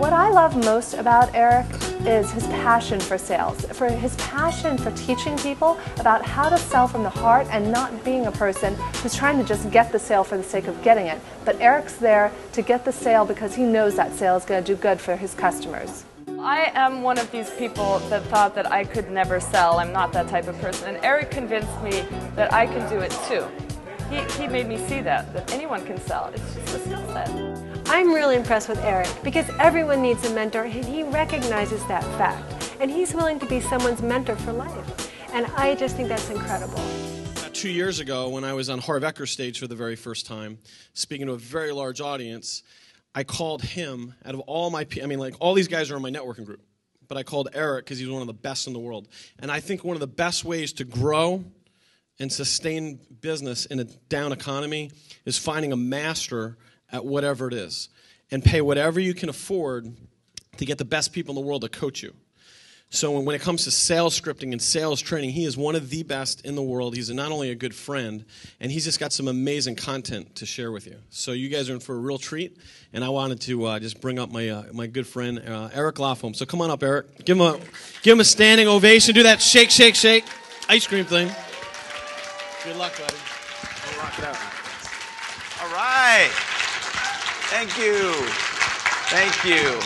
What I love most about Eric is his passion for sales, for his passion for teaching people about how to sell from the heart and not being a person who's trying to just get the sale for the sake of getting it. But Eric's there to get the sale because he knows that sale is going to do good for his customers. I am one of these people that thought that I could never sell. I'm not that type of person. And Eric convinced me that I can do it too. He made me see that anyone can sell. It's just a skill set. I'm really impressed with Eric because everyone needs a mentor and he recognizes that fact. And he's willing to be someone's mentor for life. And I just think that's incredible. 2 years ago, when I was on Harv Ecker's stage for the very first time, speaking to a very large audience, I called him out of all my, all these guys are in my networking group, but I called Eric because he's one of the best in the world. And I think one of the best ways to grow and sustain business in a down economy is finding a master at whatever it is and pay whatever you can afford to get the best people in the world to coach you. So when it comes to sales scripting and sales training, he is one of the best in the world. He's not only a good friend, and he's just got some amazing content to share with you. So you guys are in for a real treat, and I wanted to just bring up my good friend, Eric Lofholm. So come on up, Eric. Give him a standing ovation. Do that shake, shake, shake ice cream thing. Good luck, buddy. We'll rock it out. All right. Thank you. Thank you.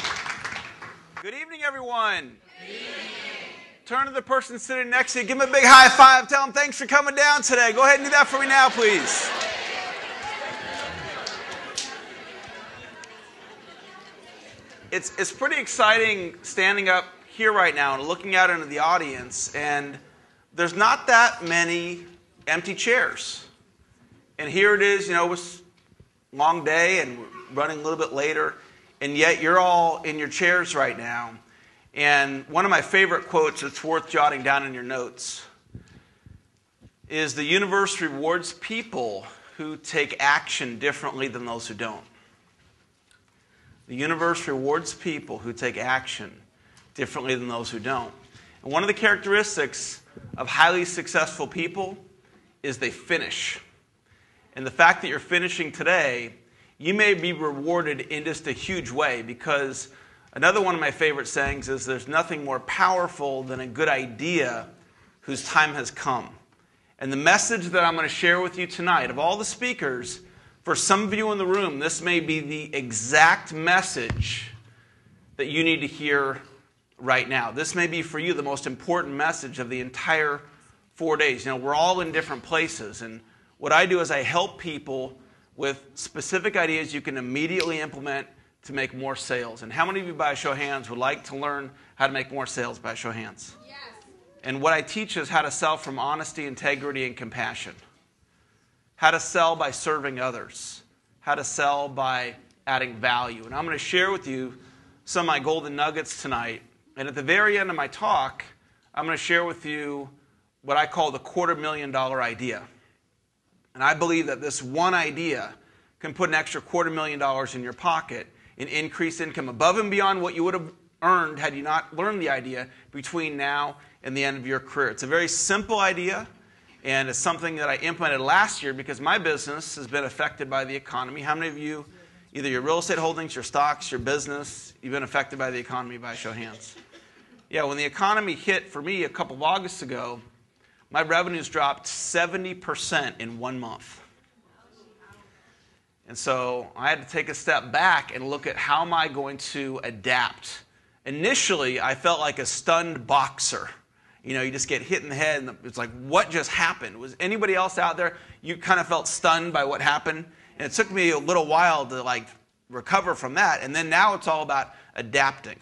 Good evening, everyone. Turn to the person sitting next to you. Give them a big high five. Tell them thanks for coming down today. Go ahead and do that for me now, please. It's pretty exciting standing up here right now and looking out into the audience. And there's not that many empty chairs. And here it is, it was a long day and we're running a little bit later. And yet you're all in your chairs right now. And one of my favorite quotes that's worth jotting down in your notes is the universe rewards people who take action differently than those who don't. The universe rewards people who take action differently than those who don't. And one of the characteristics of highly successful people is they finish. And the fact that you're finishing today, you may be rewarded in just a huge way because another one of my favorite sayings is there's nothing more powerful than a good idea whose time has come. And the message that I'm going to share with you tonight, of all the speakers, for some of you in the room, this may be the exact message that you need to hear right now. This may be for you the most important message of the entire 4 days. We're all in different places. And what I do is I help people with specific ideas you can immediately implement to make more sales. And how many of you, by a show of hands, would like to learn how to make more sales by a show of hands? Yes. And what I teach is how to sell from honesty, integrity, and compassion. How to sell by serving others. How to sell by adding value. And I'm going to share with you some of my golden nuggets tonight. And at the very end of my talk, I'm going to share with you what I call the $250,000 idea. And I believe that this one idea can put an extra $250,000 in your pocket and increase income above and beyond what you would have earned had you not learned the idea between now and the end of your career. It's a very simple idea, and it's something that I implemented last year because my business has been affected by the economy. How many of you, either your real estate holdings, your stocks, your business, you've been affected by the economy by a show of hands? Yeah, when the economy hit for me a couple of August ago, my revenues dropped 70% in 1 month. And so I had to take a step back and look at how am I going to adapt. Initially, I felt like a stunned boxer. You just get hit in the head and it's like, what just happened? Was anybody else out there? You kind of felt stunned by what happened? And it took me a little while to recover from that. And then now it's all about adapting.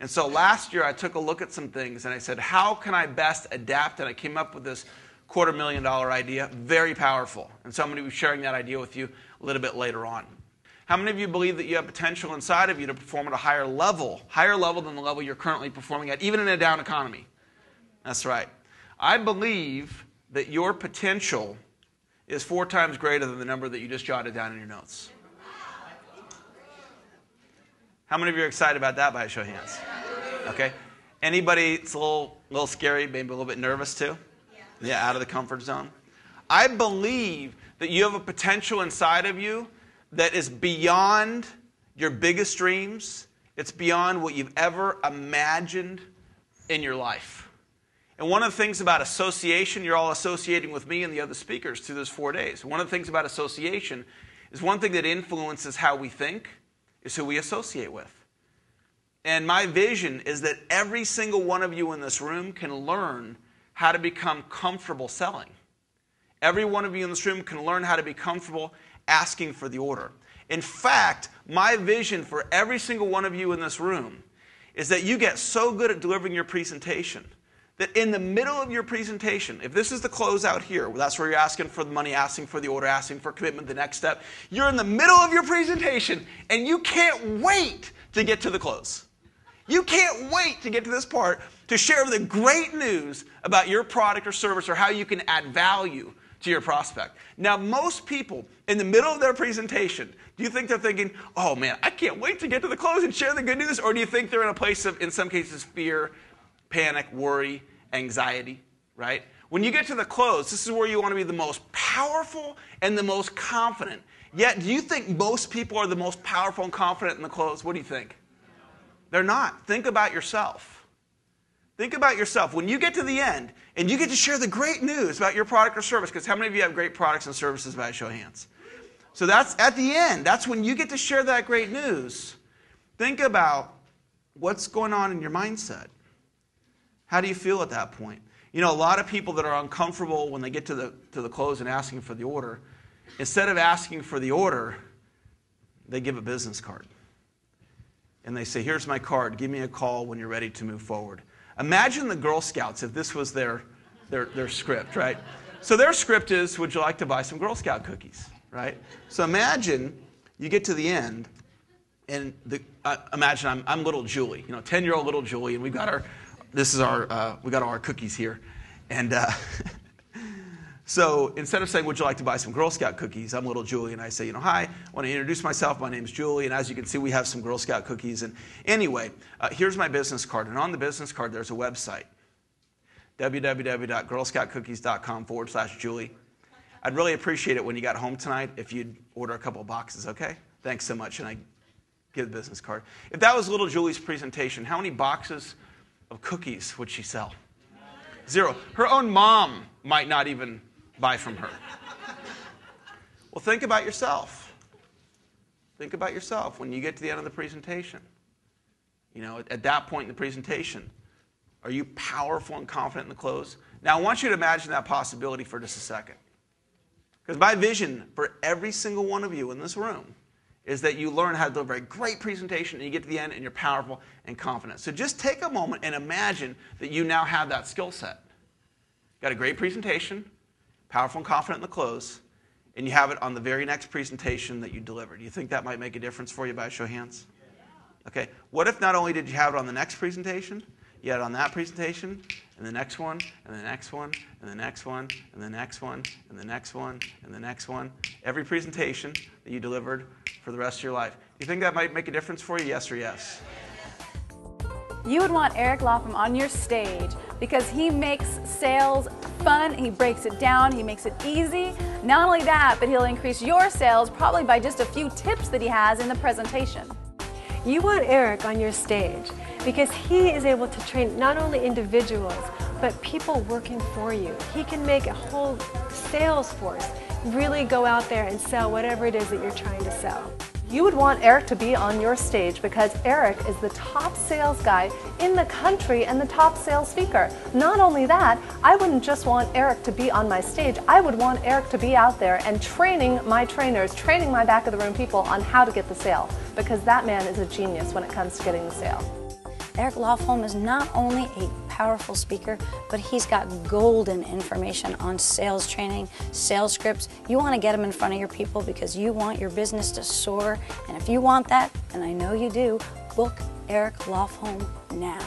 And so last year I took a look at some things and I said, how can I best adapt? And I came up with this $250,000 idea, very powerful. And so I'm going to be sharing that idea with you a little bit later on. How many of you believe that you have potential inside of you to perform at a higher level than the level you're currently performing at, even in a down economy? That's right. I believe that your potential is 4 times greater than the number that you just jotted down in your notes. How many of you are excited about that by a show of hands? Okay. Anybody it's a little scary, maybe a little bit nervous too? Yeah, out of the comfort zone? I believe that you have a potential inside of you that is beyond your biggest dreams It's beyond what you've ever imagined in your life. And one of the things about association, you're all associating with me and the other speakers through those 4 days. One of the things about association is one thing that influences how we think is who we associate with. And my vision is that every single one of you in this room can learn how to become comfortable selling. Every one of you in this room can learn how to be comfortable asking for the order. In fact, my vision for every single one of you in this room is that you get so good at delivering your presentation that in the middle of your presentation, if this is the closeout here, that's where you're asking for the money, asking for the order, asking for commitment, the next step, you're in the middle of your presentation and you can't wait to get to the close. You can't wait to get to this part to share the great news about your product or service or how you can add value to your prospect. Now, most people in the middle of their presentation, do you think they're thinking, oh man, I can't wait to get to the close and share the good news? Or do you think they're in a place of, in some cases, fear, panic, worry, anxiety, right? When you get to the close, this is where you want to be the most powerful and the most confident. Yet, do you think most people are the most powerful and confident in the close? What do you think? They're not. Think about yourself. Think about yourself. When you get to the end and you get to share the great news about your product or service, because how many of you have great products and services by a show of hands? So that's at the end. That's when you get to share that great news. Think about what's going on in your mindset. How do you feel at that point? You know, a lot of people that are uncomfortable when they get to the close and asking for the order, instead of asking for the order, they give a business card. And they say, here's my card. Give me a call when you're ready to move forward. Imagine the Girl Scouts if this was their script, right? So their script is, would you like to buy some Girl Scout cookies, right? So imagine you get to the end, and imagine I'm little Julie, 10-year-old little Julie, and we got all our cookies here. And so instead of saying, would you like to buy some Girl Scout cookies, I'm little Julie, and I say, hi, I want to introduce myself. My name's Julie, and as you can see, we have some Girl Scout cookies. And anyway, here's my business card. And on the business card, there's a website, www.girlscoutcookies.com/Julie. I'd really appreciate it when you got home tonight if you'd order a couple of boxes, okay? Thanks so much. And I give the business card. If that was little Julie's presentation, how many boxes of cookies would she sell? 0. Her own mom might not even buy from her. Well, think about yourself. Think about yourself when you get to the end of the presentation. At that point in the presentation, are you powerful and confident in the close? Now, I want you to imagine that possibility for just a second. Because my vision for every single one of you in this room is that you learn how to deliver a great presentation and you get to the end and you're powerful and confident. So just take a moment and imagine that you now have that skill set. Got a great presentation, powerful and confident in the close, and you have it on the very next presentation that you deliver. Do you think that might make a difference for you by a show of hands? Okay. What if not only did you have it on the next presentation, you had it on that presentation, and the next one, and the next one, and the next one, and the next one, and the next one, and the next one. Every presentation that you delivered for the rest of your life. Do you think that might make a difference for you? Yes or yes? You would want Eric Lofholm on your stage because he makes sales fun, he breaks it down, he makes it easy. Not only that, but he'll increase your sales probably by just a few tips that he has in the presentation. You want Eric on your stage because he is able to train not only individuals, but people working for you. He can make a whole sales force really go out there and sell whatever it is that you're trying to sell. You would want Eric to be on your stage because Eric is the top sales guy in the country and the top sales speaker. Not only that, I wouldn't just want Eric to be on my stage, I would want Eric to be out there and training my trainers, training my back of the room people on how to get the sale, because that man is a genius when it comes to getting the sale. Eric Lofholm is not only a powerful speaker, but he's got golden information on sales training, sales scripts. You want to get him in front of your people because you want your business to soar. And if you want that, and I know you do, book Eric Lofholm now.